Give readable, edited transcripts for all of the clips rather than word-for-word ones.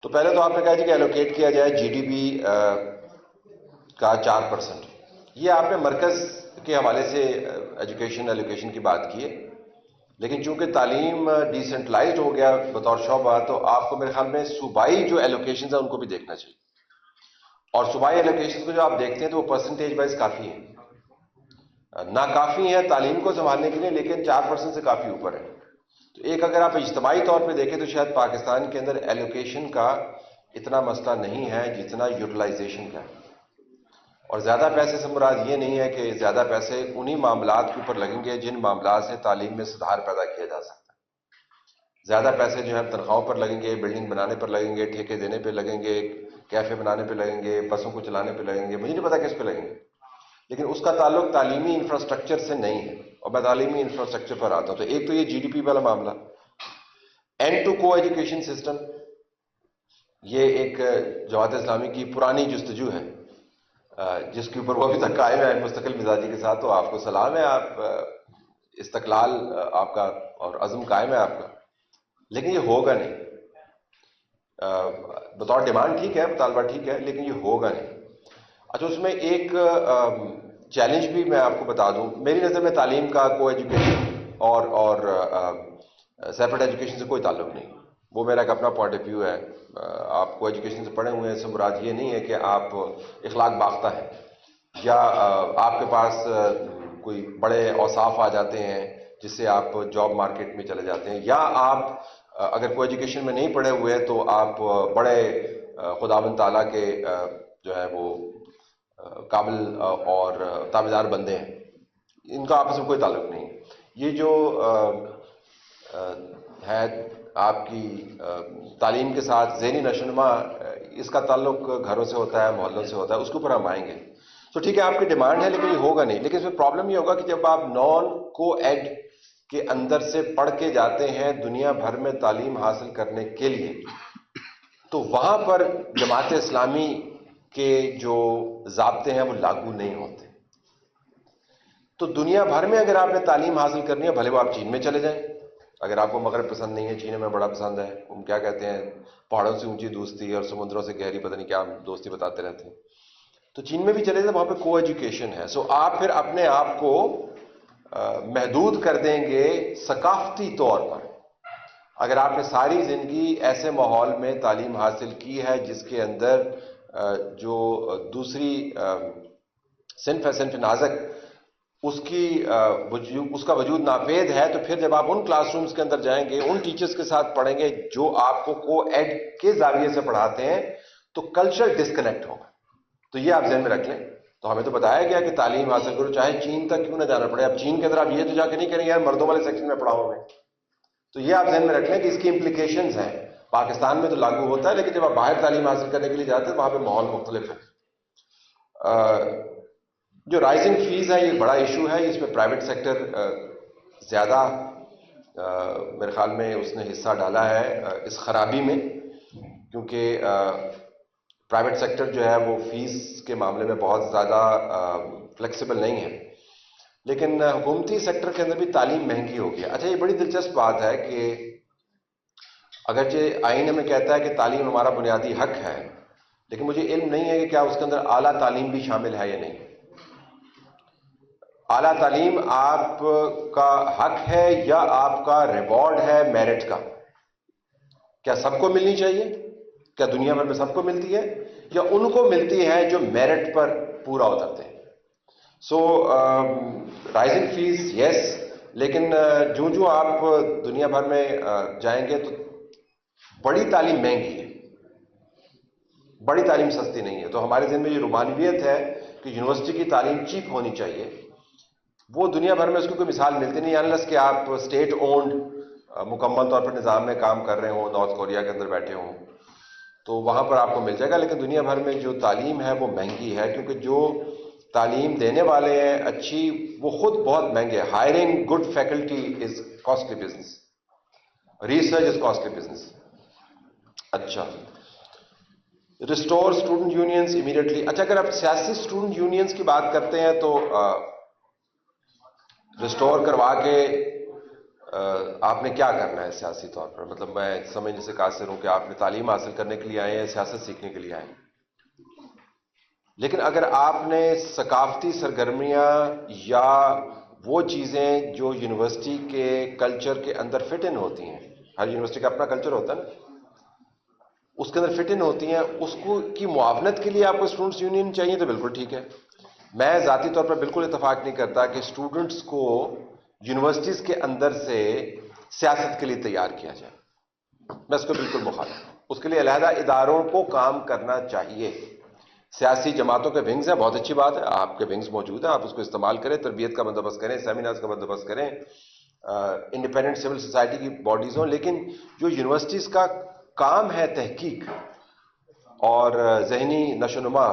تو پہلے تو آپ نے کہا جی کہ ایلوکیٹ کیا جائے جی ڈی پی کا 4%. یہ آپ نے مرکز کے حوالے سے ایجوکیشن ایلوکیشن کی بات کی ہے، لیکن چونکہ تعلیم ڈیسنٹرلائزڈ ہو گیا بطور شعبہ، تو آپ کو میرے خیال میں صوبائی جو ایلوکیشنز ہیں ان کو بھی دیکھنا چاہیے. اور صوبائی ایلوکیشنز کو جو آپ دیکھتے ہیں تو وہ پرسنٹیج وائز کافی ہیں، ناکافی ہیں تعلیم کو سنبھالنے کے لیے، لیکن 4% سے کافی اوپر ہے. تو ایک اگر آپ اجتماعی طور پہ دیکھیں تو شاید پاکستان کے اندر ایلوکیشن کا اتنا مسئلہ نہیں ہے جتنا یوٹیلائزیشن کا ہے. اور زیادہ پیسے سے مراد یہ نہیں ہے کہ زیادہ پیسے انہی معاملات کے اوپر لگیں گے جن معاملات سے تعلیم میں سدھار پیدا کیا جا سکتا ہے. زیادہ پیسے جو ہے تنخواہوں پر لگیں گے، بلڈنگ بنانے پر لگیں گے، ٹھیکے دینے پہ لگیں گے، کیفے بنانے پہ لگیں گے، بسوں کو چلانے پہ لگیں گے، مجھے نہیں پتا کس پہ لگیں گے، لیکن اس کا تعلق تعلیمی انفراسٹرکچر سے نہیں ہے. اور میں تعلیمی انفراسٹرکچر پر آتا ہوں تو ایک تو یہ جی ڈی پی والا معاملہ، اینڈ ٹو کو ایجوکیشن سسٹم، یہ ایک جماعت اسلامی کی پرانی جستجو ہے جس کے اوپر وہ ابھی تک قائم ہے مستقل مزاجی کے ساتھ. تو آپ کو سلام ہے، آپ استقلال آپ کا اور عزم قائم ہے آپ کا، لیکن یہ ہوگا نہیں. بطور ڈیمانڈ ٹھیک ہے، مطالبہ ٹھیک ہے، لیکن یہ ہوگا نہیں. اچھا، اس میں ایک چیلنج بھی میں آپ کو بتا دوں. میری نظر میں تعلیم کا کو ایجوکیشن اور سیپریٹ ایجوکیشن سے کوئی تعلق نہیں. وہ میرا ایک اپنا پوائنٹ آف ویو ہے. آپ کو ایجوکیشن سے پڑھے ہوئے ہیں، اس سے مراد یہ نہیں ہے کہ آپ اخلاق باختہ ہیں یا آپ کے پاس کوئی بڑے اوصاف آ جاتے ہیں جس سے آپ جاب مارکیٹ میں چلے جاتے ہیں، یا آپ اگر کوئی ایجوکیشن میں نہیں پڑھے ہوئے تو آپ بڑے خداوند تعالیٰ کے جو ہے وہ قابل اور تابعدار بندے ہیں. ان کا آپس میں کوئی تعلق نہیں. یہ جو ہے آپ کی تعلیم کے ساتھ ذہنی نشوونما، اس کا تعلق گھروں سے ہوتا ہے، محلوں سے ہوتا ہے، اس کے اوپر ہم آئیں گے. تو ٹھیک ہے، آپ کی ڈیمانڈ ہے، لیکن یہ ہوگا نہیں. لیکن اس میں پرابلم یہ ہوگا کہ جب آپ نان کو ایڈ کے اندر سے پڑھ کے جاتے ہیں دنیا بھر میں تعلیم حاصل کرنے کے لیے، تو وہاں پر جماعت اسلامی کے جو ضابطے ہیں وہ لاگو نہیں ہوتے. تو دنیا بھر میں اگر آپ نے تعلیم حاصل کرنی ہے، بھلے وہ آپ چین میں چلے جائیں. اگر آپ کو مغرب پسند نہیں ہے، چین میں بڑا پسند ہے، ہم کیا کہتے ہیں، پہاڑوں سے اونچی دوستی اور سمندروں سے گہری پتہ نہیں کیا دوستی بتاتے رہتے ہیں، تو چین میں بھی چلے جائیں، وہاں پہ کو ایجوکیشن ہے. سو آپ پھر اپنے آپ کو محدود کر دیں گے ثقافتی طور پر. اگر آپ نے ساری زندگی ایسے ماحول میں تعلیم حاصل کی ہے جس کے اندر جو دوسری صنف ہے، صنف نازک، اس کا وجود ناپید ہے، تو پھر جب آپ ان کلاس رومز کے اندر جائیں گے، ان ٹیچرز کے ساتھ پڑھیں گے جو آپ کو ایڈ کے زاویے سے پڑھاتے ہیں، تو کلچر ڈسکنیکٹ ہوگا. تو یہ آپ ذہن میں رکھ لیں. تو ہمیں تو بتایا گیا کہ تعلیم حاصل کرو چاہے چین تک کیوں نہ جانا پڑے. اب چین کے اندر آپ یہ تو جا کے نہیں کریں گے یار مردوں والے سیکشن میں پڑھاؤ میں. تو یہ آپ ذہن میں رکھ لیں کہ اس کی امپلیکیشنز ہیں. پاکستان میں تو لاگو ہوتا ہے، لیکن جب آپ باہر تعلیم حاصل کرنے کے لیے جاتے ہیں وہاں پہ ماحول مختلف ہے. جو رائزنگ فیس ہے یہ بڑا ایشو ہے. اس میں پرائیویٹ سیکٹر زیادہ میرے خیال میں اس نے حصہ ڈالا ہے اس خرابی میں، کیونکہ پرائیویٹ سیکٹر جو ہے وہ فیس کے معاملے میں بہت زیادہ فلیکسیبل نہیں ہے. لیکن حکومتی سیکٹر کے اندر بھی تعلیم مہنگی ہو گئی. اچھا، یہ بڑی دلچسپ بات ہے کہ اگرچہ آئین میں کہتا ہے کہ تعلیم ہمارا بنیادی حق ہے، لیکن مجھے علم نہیں ہے کہ کیا اس کے اندر اعلیٰ تعلیم بھی شامل ہے یا نہیں. اعلیٰ تعلیم آپ کا حق ہے یا آپ کا ریوارڈ ہے میرٹ کا؟ کیا سب کو ملنی چاہیے؟ کیا دنیا بھر میں سب کو ملتی ہے یا ان کو ملتی ہے جو میرٹ پر پورا اترتے ہیں؟ سو رائزنگ فیس یس، لیکن جو آپ دنیا بھر میں جائیں گے تو بڑی تعلیم مہنگی ہے، بڑی تعلیم سستی نہیں ہے. تو ہمارے ذہن میں یہ رومانویت ہے کہ یونیورسٹی کی تعلیم چیپ ہونی چاہیے، وہ دنیا بھر میں اس کی کوئی مثال ملتی نہیں، انلیس کہ آپ اسٹیٹ اونڈ مکمل طور پر نظام میں کام کر رہے ہوں، نارتھ کوریا کے اندر بیٹھے ہوں، تو وہاں پر آپ کو مل جائے گا. لیکن دنیا بھر میں جو تعلیم ہے وہ مہنگی ہے، کیونکہ جو تعلیم دینے والے ہیں اچھی، وہ خود بہت مہنگے. Hiring good faculty is costly business, research is costly business. اچھا، ریسٹور اسٹوڈنٹ یونینز امیڈیٹلی. اچھا، اگر آپ سیاسی اسٹوڈنٹ یونینز کی بات کرتے ہیں تو ریسٹور کروا کے آپ نے کیا کرنا ہے سیاسی طور پر؟ مطلب میں سمجھنے سے قاصر ہوں کہ آپ نے تعلیم حاصل کرنے کے لیے آئے ہیں، سیاست سیکھنے کے لیے آئے ہیں، لیکن اگر آپ نے ثقافتی سرگرمیاں یا وہ چیزیں جو یونیورسٹی کے کلچر کے اندر فٹ ان ہوتی ہیں، ہر یونیورسٹی کا اپنا کلچر ہوتا ہے نا، اس کے اندر فٹ ان ہوتی ہیں، اس کو کی معاونت کے لیے آپ کو اسٹوڈنٹس یونین چاہیے تو بالکل ٹھیک ہے. میں ذاتی طور پر بالکل اتفاق نہیں کرتا کہ اسٹوڈنٹس کو یونیورسٹیز کے اندر سے سیاست کے لیے تیار کیا جائے. میں اس کو بالکل مخالف ہوں. اس کے لیے علیحدہ اداروں کو کام کرنا چاہیے. سیاسی جماعتوں کے ونگز ہیں، بہت اچھی بات ہے، آپ کے ونگز موجود ہیں، آپ اس کو استعمال کریں، تربیت کا بندوبست کریں، سیمینارز کا بندوبست کریں، انڈیپینڈنٹ سول سوسائٹی کی باڈیز ہوں. لیکن جو یونیورسٹیز کا کام ہے تحقیق اور ذہنی نشو و نما،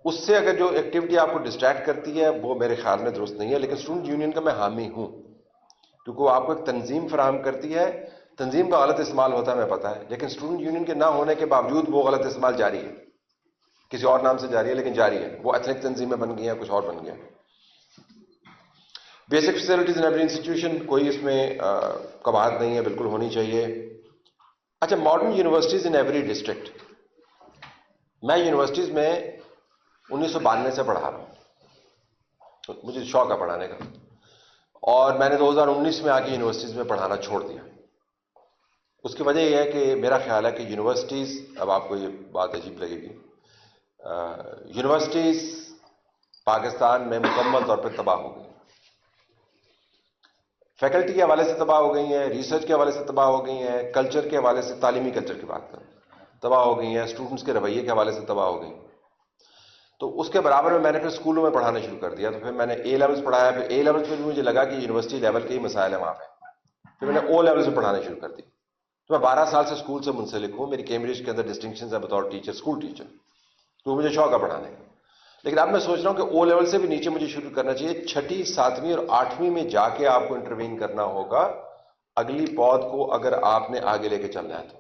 اس سے اگر جو ایکٹیویٹی آپ کو ڈسٹریکٹ کرتی ہے وہ میرے خیال میں درست نہیں ہے. لیکن اسٹوڈنٹ یونین کا میں حامی ہوں کیونکہ وہ آپ کو ایک تنظیم فراہم کرتی ہے. تنظیم کا غلط استعمال ہوتا ہے، ہمیں پتہ ہے، لیکن اسٹوڈنٹ یونین کے نہ ہونے کے باوجود وہ غلط استعمال جاری ہے، کسی اور نام سے جاری ہے لیکن جاری ہے. وہ ایتھنک تنظیمیں بن گئی ہیں، کچھ اور بن گیا. Basic facilities in every institution, کوئی اس میں قباحت نہیں ہے، بالکل ہونی چاہیے. اچھا، modern universities in every district. میں یونیورسٹیز میں 1992 سے پڑھا رہا ہوں، مجھے شوق ہے پڑھانے کا، اور میں نے 2019 میں آ کے یونیورسٹیز میں پڑھانا چھوڑ دیا. اس کی وجہ یہ ہے کہ میرا خیال ہے کہ یونیورسٹیز، اب آپ کو یہ بات عجیب لگے گی، یونیورسٹیز پاکستان میں مکمل طور پر تباہ ہو گئی. فیکلٹی کے حوالے سے تباہ ہو گئی ہیں، ریسرچ کے حوالے سے تباہ ہو گئی ہیں، کلچر کے حوالے سے، تعلیمی کلچر کی بات کریں، تباہ ہو گئی ہیں، اسٹوڈنٹس کے رویے کے حوالے سے تباہ ہو گئی. تو اس کے برابر میں نے پھر اسکولوں میں پڑھانا شروع کر دیا. تو پھر میں نے اے لیولز پڑھایا، پھر اے لیولز پہ بھی مجھے لگا کہ یونیورسٹی لیول کے ہی مسائل ہیں وہاں پہ. پھر میں نے او لیولز میں پڑھانا شروع کر دی. تو میں 12 سال سے اسکول سے منسلک ہوں. میری کیمبرج کے اندر ڈسٹنکشنز ہے بطور ٹیچر، اسکول ٹیچر، تو مجھے شوق ہے پڑھانے کا. لیکن اب میں سوچ رہا ہوں کہ او لیول سے بھی نیچے مجھے شروع کرنا چاہیے. 6ٹھی 7ویں اور 8ویں میں جا کے آپ کو انٹروین کرنا ہوگا اگلی پود کو اگر آپ نے آگے لے کے چلنا ہے تو.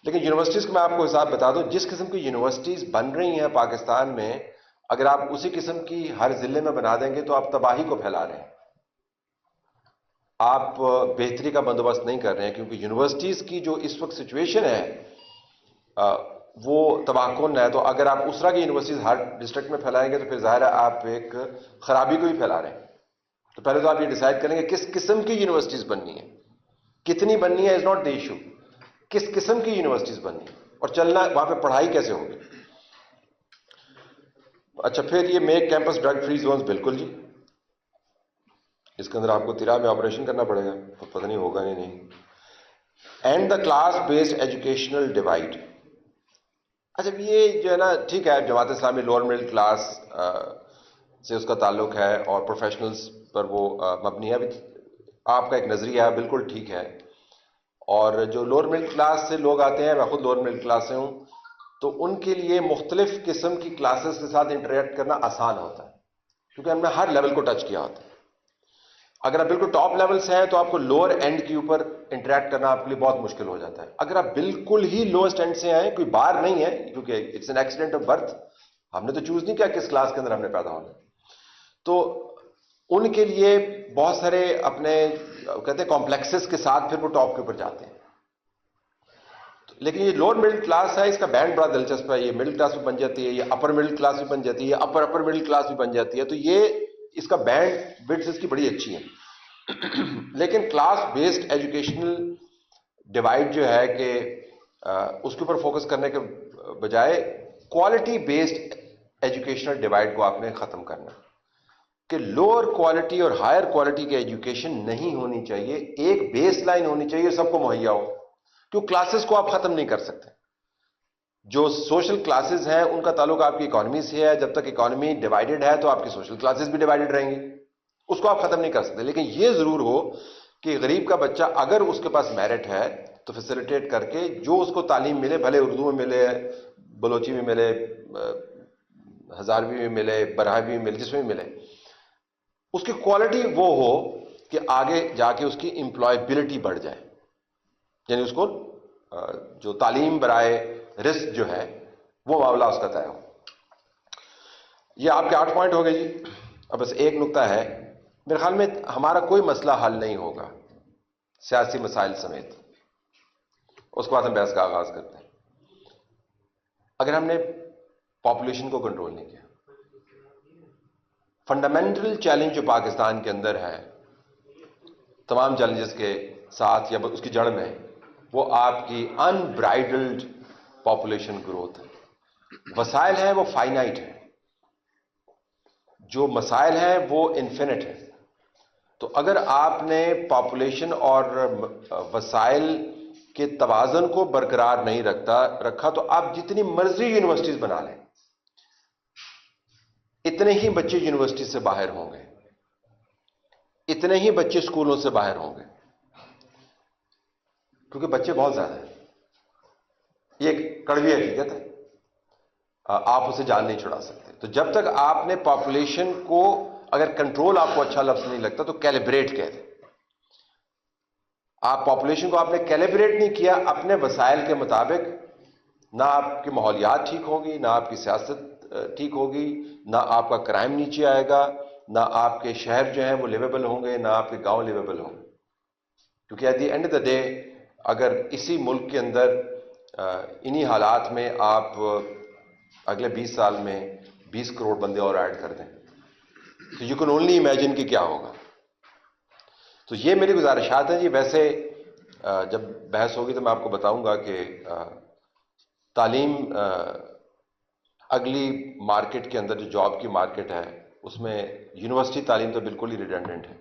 لیکن یونیورسٹیز کو میں آپ کو حساب بتا دوں، جس قسم کی یونیورسٹیز بن رہی ہیں پاکستان میں، اگر آپ اسی قسم کی ہر ضلع میں بنا دیں گے تو آپ تباہی کو پھیلا رہے ہیں، آپ بہتری کا بندوبست نہیں کر رہے ہیں. کیونکہ یونیورسٹیز کی جو اس وقت سچویشن ہے وہ تباہ کن ہے. تو اگر آپ اس طرح کی یونیورسٹیز ہر ڈسٹرکٹ میں پھیلائیں گے تو پھر ظاہر ہے آپ ایک خرابی کو ہی پھیلا رہے ہیں. تو پہلے تو آپ یہ ڈیسائیڈ کریں گے کس قسم کی یونیورسٹیز بننی ہے. کتنی بننی ہے از ناٹ دی ایشو، کس قسم کی یونیورسٹیز بننی ہے اور چلنا وہاں پہ پڑھائی کیسے ہوگی. اچھا، پھر یہ make campus drug free zones, بالکل جی، اس کے اندر آپ کو تیرا میں آپریشن کرنا پڑے گا، پتہ نہیں ہوگا یا نہیں. And the class based educational divide. اچھا، یہ جو ہے نا، ٹھیک ہے، Jamaat Islami lower middle class سے اس کا تعلق ہے اور پروفیشنلز پر وہ مبنی ہے. ابھی آپ کا ایک نظریہ ہے، بالکل ٹھیک ہے. اور جو لوور مڈل کلاس سے لوگ آتے ہیں، میں خود لوور مڈل کلاس سے ہوں، تو ان کے لیے مختلف قسم کی کلاسز کے ساتھ انٹریکٹ کرنا آسان ہوتا ہے کیونکہ ہم نے ہر لیول کو ٹچ کیا ہوتا ہے. اگر آپ بالکل ٹاپ لیول سے ہیں تو آپ کو لوور اینڈ کے اوپر انٹریکٹ کرنا آپ کے لیے بہت مشکل ہو جاتا ہے. اگر آپ بالکل ہی لوئسٹ اینڈ سے آئے، کوئی بار نہیں ہے کیونکہ it's an accident of birth, ہم نے تو چوز نہیں کیا کس کلاس کے اندر ہم نے پیدا ہونا، تو ان کے لیے بہت سارے اپنے کہتے ہیں کمپلیکسز کے ساتھ پھر وہ ٹاپ کے اوپر جاتے ہیں. لیکن یہ لوور مڈل کلاس ہے، اس کا بینڈ بڑا دلچسپ ہے. یہ مڈل کلاس بھی بن جاتی ہے، یہ اپر مڈل کلاس بھی بن جاتی ہے، یہ اپر مڈل کلاس بھی بن جاتی ہے. تو یہ اس کا بینڈ وڈتھ اس کی بڑی اچھی ہے. لیکن کلاس بیسڈ ایجوکیشنل ڈیوائڈ جو ہے کہ اس کے اوپر فوکس کرنے کے بجائے کوالٹی بیسڈ ایجوکیشنل ڈیوائڈ کو آپ نے ختم کرنا کہ لوور کوالٹی اور ہائر کوالٹی کی ایجوکیشن نہیں ہونی چاہیے. ایک بیس لائن ہونی چاہیے، سب کو مہیا ہو. کیوں کلاسز کو آپ ختم نہیں کر سکتے. جو سوشل کلاسز ہیں ان کا تعلق آپ کی اکانومی سے ہے. جب تک اکانومی ڈیوائیڈڈ ہے تو آپ کی سوشل کلاسز بھی ڈیوائیڈڈ رہیں گی، اس کو آپ ختم نہیں کر سکتے. لیکن یہ ضرور ہو کہ غریب کا بچہ اگر اس کے پاس میرٹ ہے تو فیسیلیٹیٹ کر کے جو اس کو تعلیم ملے، بھلے اردو میں ملے، بلوچی میں ملے، ہزاروی میں ملے، براہوی میں ملے، جس میں ملے، اس کی کوالٹی وہ ہو کہ آگے جا کے اس کی امپلائبلٹی بڑھ جائے. یعنی اس کو جو تعلیم برائے رزق جو ہے وہ معاملہ اس کا طے ہو. یہ آپ کے 8 پوائنٹ ہو گئے جی. اب بس ایک نقطہ ہے، میرے خیال میں ہمارا کوئی مسئلہ حل نہیں ہوگا سیاسی مسائل سمیت. اس کے بعد ہم بحث کا آغاز کرتے ہیں. اگر ہم نے پاپولیشن کو کنٹرول نہیں کیا، فنڈامنٹل چیلنج جو پاکستان کے اندر ہے تمام چیلنجز کے ساتھ یا اس کی جڑ میں، وہ آپ کی ان برائڈلڈ پاپولیشن گروتھ ہے. وسائل ہیں وہ فائنائٹ ہیں، جو مسائل ہیں وہ انفینٹ ہیں. تو اگر آپ نے پاپولیشن اور وسائل کے توازن کو برقرار نہیں رکھا تو آپ جتنی مرضی یونیورسٹیز بنا لیں، اتنے ہی بچے یونیورسٹی سے باہر ہوں گے، اتنے ہی بچے اسکولوں سے باہر ہوں گے، کیونکہ بچے بہت زیادہ ہیں. یہ ایک کڑوی حقیقت ہے، آپ اسے جان نہیں چھڑا سکتے. تو جب تک آپ نے پاپولیشن کو، اگر کنٹرول آپ کو اچھا لفظ نہیں لگتا تو کیلیبریٹ کہہ دیں. آپ پاپولیشن کو آپ نے کیلیبریٹ نہیں کیا اپنے وسائل کے مطابق، نہ آپ کی ماحولیات ٹھیک ہوگی، نہ آپ کی سیاست ٹھیک ہوگی، نہ آپ کا کرائم نیچے آئے گا، نہ آپ کے شہر جو ہیں وہ لیویبل ہوں گے، نہ آپ کے گاؤں لیویبل ہوں گے. کیونکہ at the end of the day اگر اسی ملک کے اندر انہی حالات میں آپ اگلے 20 سال میں 20 کروڑ بندے اور ایڈ کر دیں تو یو کین اونلی امیجن کہ کیا ہوگا. تو یہ میری گزارشات ہیں جی. ویسے جب بحث ہوگی تو میں آپ کو بتاؤں گا کہ تعلیم اگلی مارکیٹ کے اندر جو جاب کی مارکیٹ ہے اس میں یونیورسٹی تعلیم تو بالکل ہی ریڈنڈنٹ ہے.